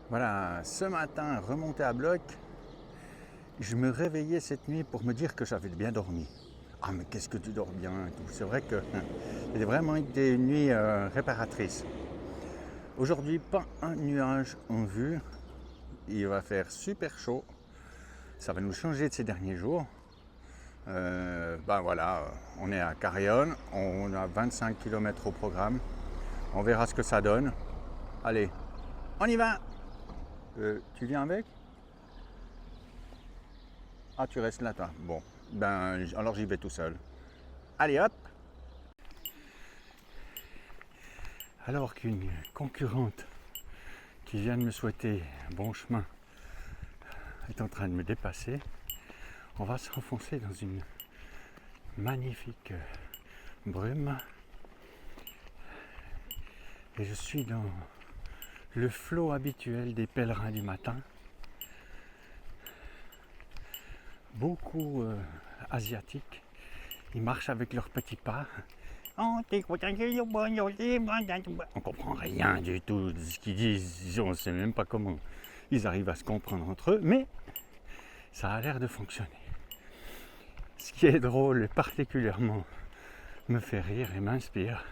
Voilà, ce matin, remonté à bloc, je me réveillais cette nuit pour me dire que j'avais bien dormi. Ah mais qu'est-ce que tu dors bien et tout. C'est vrai que c'était vraiment été une nuit réparatrice. Aujourd'hui, pas un nuage en vue. Il va faire super chaud. Ça va nous changer de ces derniers jours. Ben voilà, on est à Carrion, on a 25 km au programme. On verra ce que ça donne. Allez, on y va. Tu viens avec? Ah, tu restes là, toi. Bon, ben alors j'y vais tout seul. Allez, hop. Alors qu'une concurrente qui vient de me souhaiter bon chemin est en train de me dépasser, on va s'enfoncer dans une magnifique brume. Et je suis dans le flot habituel des pèlerins du matin. Beaucoup asiatiques. Ils marchent avec leurs petits pas. On comprend rien du tout de ce qu'ils disent. On ne sait même pas comment ils arrivent à se comprendre entre eux. Mais ça a l'air de fonctionner. Ce qui est drôle et particulièrement me fait rire et m'inspire,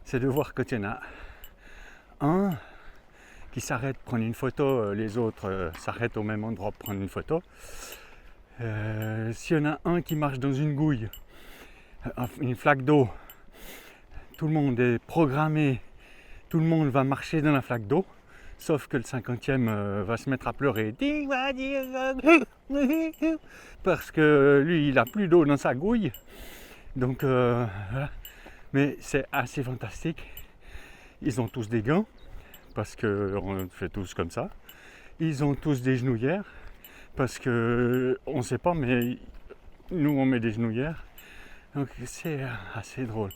c'est de voir que tu en as un qui s'arrête prendre une photo, les autres s'arrêtent au même endroit pour prendre une photo. S'il y en a un qui marche dans une gouille, une flaque d'eau, tout le monde est programmé, tout le monde va marcher dans la flaque d'eau, sauf que le 50e va se mettre à pleurer parce que lui il a plus d'eau dans sa gouille. Donc voilà. Mais c'est assez fantastique. Ils ont tous des gants parce qu'on fait tous comme ça. Ils ont tous des genouillères parce que on ne sait pas, mais nous on met des genouillères. Donc c'est assez drôle.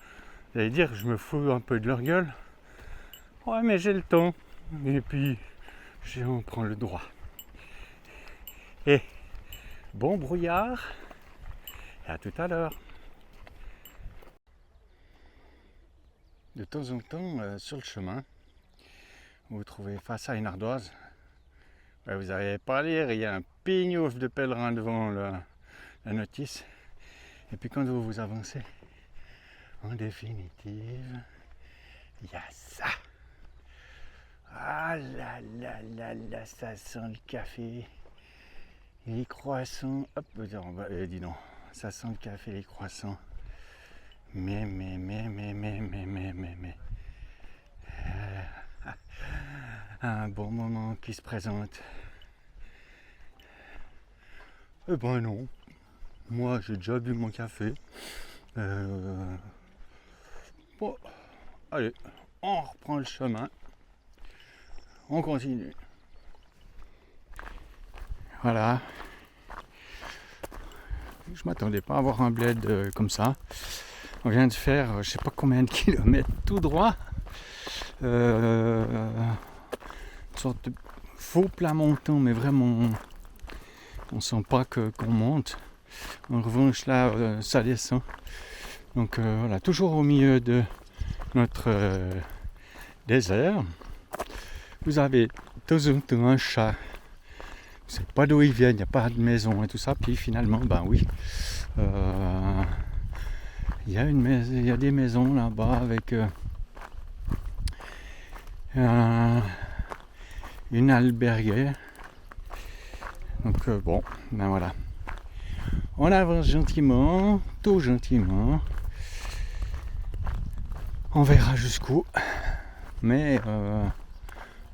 Vous allez dire, je me fous un peu de leur gueule. Ouais, mais j'ai le temps. Et puis, on prend le droit. Et bon brouillard. Et à tout à l'heure. De temps en temps, sur le chemin, vous vous trouvez face à une ardoise. Ouais, vous n'arrivez pas à lire, il y a un pignouf de pèlerins devant la notice. Et puis quand vous avancez, en définitive, il y a ça. Ah là là là là, ça sent le café, les croissants. Hop, dis donc, ça sent le café, les croissants. Mais. Un bon moment qui se présente. Eh ben non, moi j'ai déjà bu mon café. Bon, allez, on reprend le chemin. On continue. Voilà. Je m'attendais pas à avoir un bled comme ça. On vient de faire je sais pas combien de kilomètres tout droit. Une sorte de faux plat montant, mais vraiment on sent pas qu'on monte. En revanche là ça descend. Donc voilà, toujours au milieu de notre désert. Vous avez de temps en temps un chat. Vous ne savez pas d'où ils viennent, il n'y a pas de maison et tout ça. Puis finalement, ben oui, il y a des maisons là-bas avec une albergue. Donc bon, ben voilà. On avance gentiment, tout gentiment. On verra jusqu'où. Mais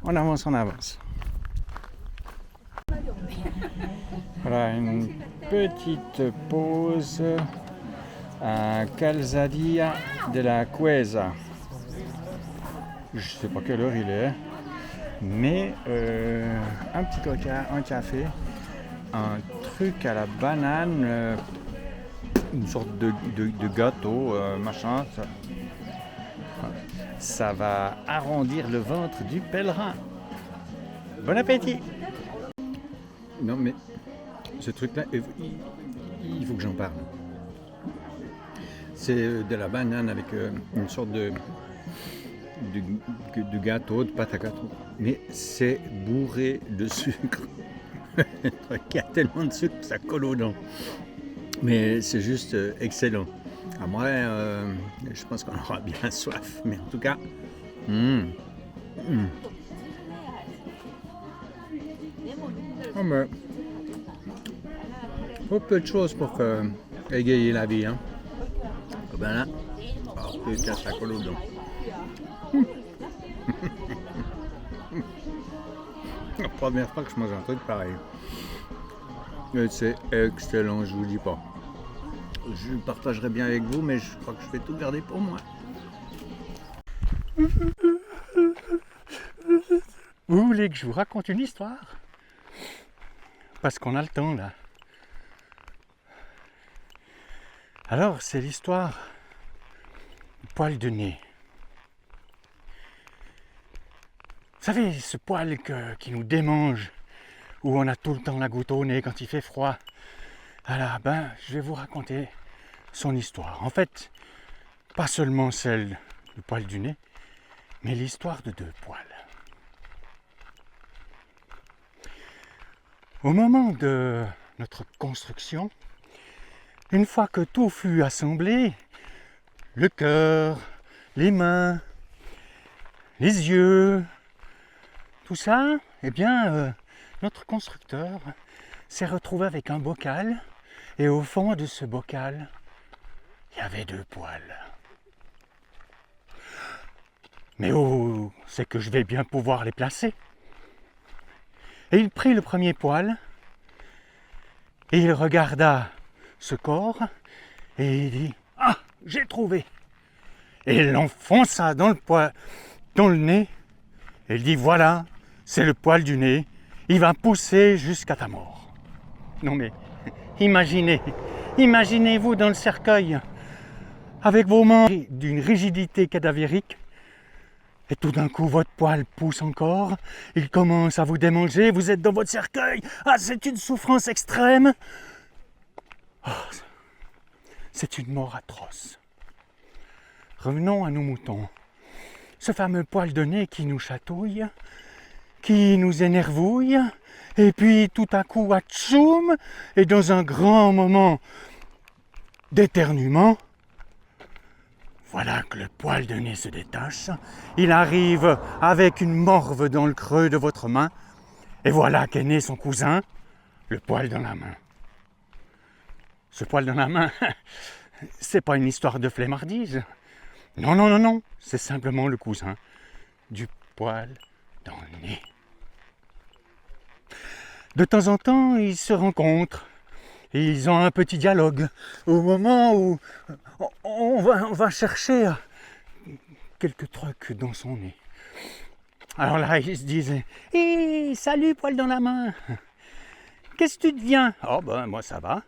on avance. Voilà, une petite pause à Calzadilla de la Cuesa. Je ne sais pas quelle heure il est, mais un petit coca, un café, un truc à la banane, une sorte de gâteau, machin. Ça va arrondir le ventre du pèlerin. Bon appétit! Non mais ce truc-là, il faut que j'en parle. C'est de la banane avec une sorte de du gâteau, de pâte à gâteau. Mais c'est bourré de sucre. Il y a tellement de sucre que ça colle aux dents. Mais c'est juste excellent. Après, je pense qu'on aura bien soif. Mais en tout cas, oh, mais, faut peu de choses pour égayer la vie. Hein. Ben là, oh, putain, ça colle aux dents. La première fois que je mange un truc pareil. Et c'est excellent, je vous dis pas. Je le partagerai bien avec vous, mais je crois que je vais tout garder pour moi. Vous voulez que je vous raconte une histoire? Parce qu'on a le temps là. Alors, c'est l'histoire du poil de nez. Vous savez, ce poil qui nous démange, où on a tout le temps la goutte au nez quand il fait froid. Alors, je vais vous raconter son histoire. En fait, pas seulement celle du poil du nez, mais l'histoire de deux poils. Au moment de notre construction, une fois que tout fut assemblé, le cœur, les mains, les yeux, tout ça, notre constructeur s'est retrouvé avec un bocal, et au fond de ce bocal, il y avait deux poils. Mais où c'est que je vais bien pouvoir les placer? Et il prit le premier poil, et il regarda ce corps, et il dit « Ah, j'ai trouvé !» Et il l'enfonça dans le nez, et il dit « Voilà, c'est le poil du nez, il va pousser jusqu'à ta mort. » Non mais, imaginez-vous dans le cercueil, avec vos mains d'une rigidité cadavérique, et tout d'un coup, votre poil pousse encore, il commence à vous démanger, vous êtes dans votre cercueil, ah, c'est une souffrance extrême. Oh, c'est une mort atroce. Revenons à nos moutons. Ce fameux poil de nez qui nous chatouille, qui nous énervouille, et puis tout à coup, atchoum, et dans un grand moment d'éternuement, voilà que le poil de nez se détache, il arrive avec une morve dans le creux de votre main, et voilà qu'est né son cousin, le poil dans la main. Ce poil dans la main, c'est pas une histoire de flemmardise. Non, c'est simplement le cousin du poil dans le nez. De temps en temps, ils se rencontrent, et ils ont un petit dialogue, au moment où on va chercher quelques trucs dans son nez. Alors là, ils se disent « Hé, salut, poil dans la main, qu'est-ce que tu deviens ?»« Oh moi ça va. »«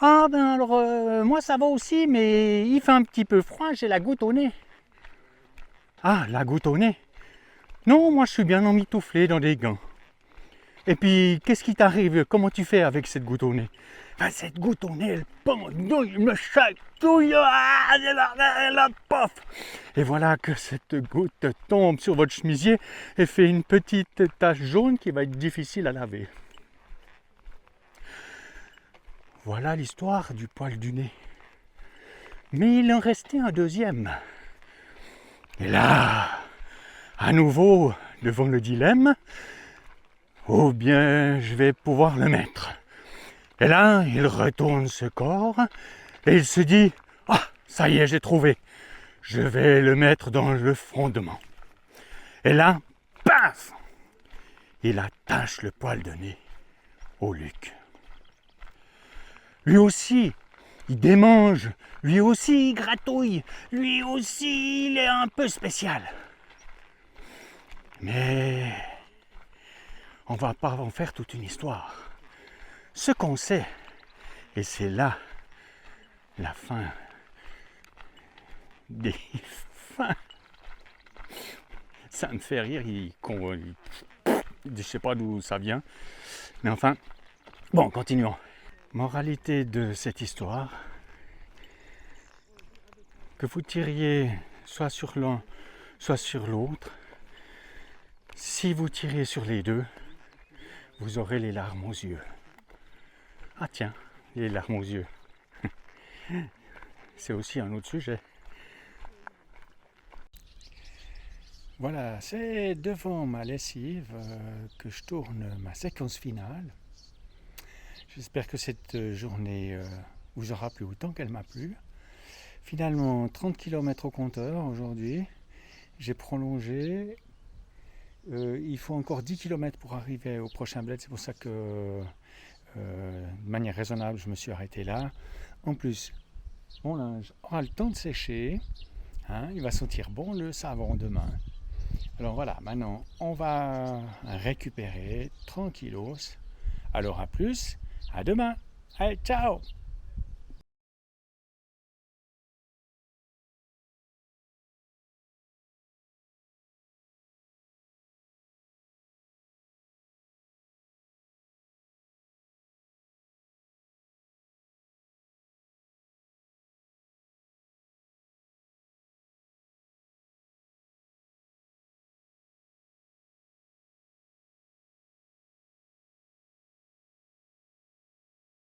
Ah moi ça va aussi, mais il fait un petit peu froid, j'ai la goutte au nez. »« Ah, la goutte au nez? Non, moi je suis bien emmitouflé dans des gants. » Et puis, qu'est-ce qui t'arrive? Comment tu fais avec cette goutte au nez? Cette goutte au nez, elle pendouille, me chatouille, la pof! Et voilà que cette goutte tombe sur votre chemisier et fait une petite tache jaune qui va être difficile à laver. Voilà l'histoire du poil du nez. Mais il en restait un deuxième. Et là, à nouveau, devant le dilemme, ou bien je vais pouvoir le mettre. Et là, il retourne ce corps et il se dit « Ah, ça y est, j'ai trouvé. Je vais le mettre dans le fondement. » Et là, paf! Il attache le poil de nez au luc. Lui aussi, il démange. Lui aussi, il gratouille. Lui aussi, il est un peu spécial. Mais on ne va pas en faire toute une histoire. Ce qu'on sait, et c'est là la fin des fins. Ça me fait rire, je ne sais pas d'où ça vient, mais enfin, bon, continuons. Moralité de cette histoire, que vous tiriez soit sur l'un, soit sur l'autre. Si vous tirez sur les deux, vous aurez les larmes aux yeux. Ah tiens, les larmes aux yeux. C'est aussi un autre sujet. Voilà, c'est devant ma lessive que je tourne ma séquence finale. J'espère que cette journée vous aura plu autant qu'elle m'a plu. Finalement, 30 km au compteur aujourd'hui. J'ai prolongé. Il faut encore 10 km pour arriver au prochain bled. C'est pour ça que, de manière raisonnable, je me suis arrêté là. En plus, mon linge aura le temps de sécher. Hein, il va sentir bon le savon demain. Alors voilà, maintenant, on va récupérer tranquillos. Alors à plus, à demain. Allez, ciao!